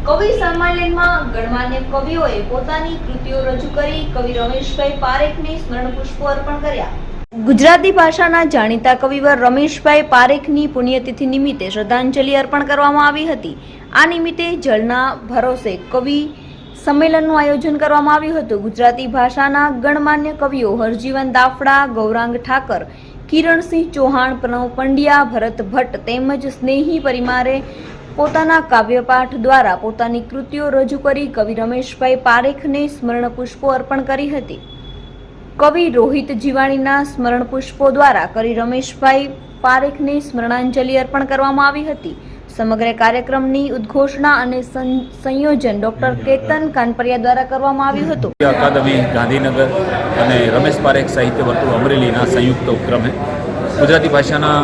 કવિ સંમેલનમાં ગણમાન્ય કવિઓએ પોતાની કૃતિઓ રજૂ કરી કવિ રમેશભાઈ પારેખને સ્મરણ પુષ્પો અર્પણ કર્યા. ગુજરાતી ભાષાના જાણીતા કવિવર રમેશભાઈ પારેખની પુણ્યતિથિ નિમિત્તે શ્રદ્ધાંજલિ અર્પણ કરવામાં આવી હતી. આ નિમિત્તે જળના ભરોસે કવિ સંમેલનનું આયોજન કરવામાં આવ્યું હતું. ગુજરાતી ભાષાના ગણમાન્ય કવિઓ હરજીવન દાફડા, ગૌરાંગ ઠાકર, કિરણસિંહ ચૌહાણ, પ્રણવ પંડ્યા, ભરત ભટ્ટ તેમજ સ્નેહી પરિમારે પોતાના કાવ્યપાઠ દ્વારા પોતાની કૃતિઓ રજૂ કરી કવિ રમેશભાઈ પારેખને સ્મરણ પુષ્પો અર્પણ કરી હતી. કવિ રોહિત જીવાણીના સ્મરણ પુષ્પો દ્વારા કવિ રમેશભાઈ પારેખને સ્મરણાંજલિ અર્પણ કરવામાં આવી હતી. સમગ્ર કાર્યક્રમની ઉદ્ઘોષણા અને સંયોજન ડોક્ટર કેતન કાનપરિયા દ્વારા કરવામાં આવ્યું હતું. અકાદમી ગાંધીનગર અને રમેશ પારેખ સાહિત્ય વર્તુળ અમરેલીના સંયુક્ત ઉપક્રમે ગુજરાતી ભાષાના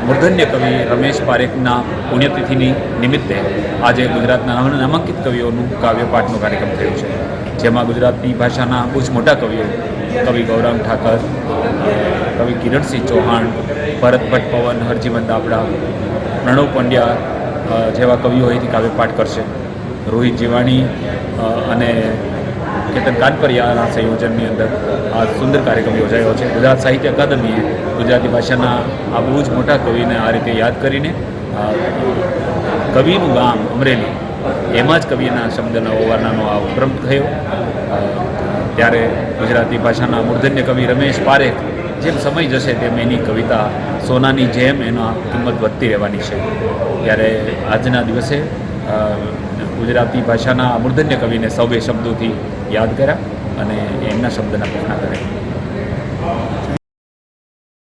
મૂર્ધન્ય કવિ રમેશ પારેખના પુણ્યતિથિની નિમિત્તે આજે ગુજરાતના નામાંકિત કવિઓનું કાવ્યપાઠનો કાર્યક્રમ થયો છે, જેમાં ગુજરાતી ભાષાના બહુ જ મોટા કવિઓ કવિ ગૌરાંગ ઠાકર, કવિ કિરણસિંહ ચૌહાણ, ભરત ભટ્ટ પવન, હરજીવન દાફડા, પ્રણવ પંડ્યા જેવા કવિઓ અહીંથી કાવ્યપાઠ કરશે. રોહિત જીવાણી અને કેતન કાનપરિયાના સંયોજનની અંદર આ સુંદર કાર્યક્રમ યોજાયો છે. ગુજરાત સાહિત્ય અકાદમીએ ગુજરાતી ભાષાના આ બહુ જ મોટા કવિને આ રીતે યાદ કરીને કવિનું ગામ અમરેલી એમાં જ કવિના શબ્દના ઓવારનાનો આ ઉપક્રમ થયો. ત્યારે ગુજરાતી ભાષાના મૂર્ધન્ય કવિ રમેશ પારેખ જેમ સમય જશે તેમ એની કવિતા સોનાની જેમ એના કિંમત વધતી રહેવાની છે. ત્યારે આજના દિવસે ગુજરાતી ભાષાના મૂર્ધન્ય કવિને સૌએ શબ્દોથી યાદ કર્યા અને એમના શબ્દના ઘોષણા કર્યા.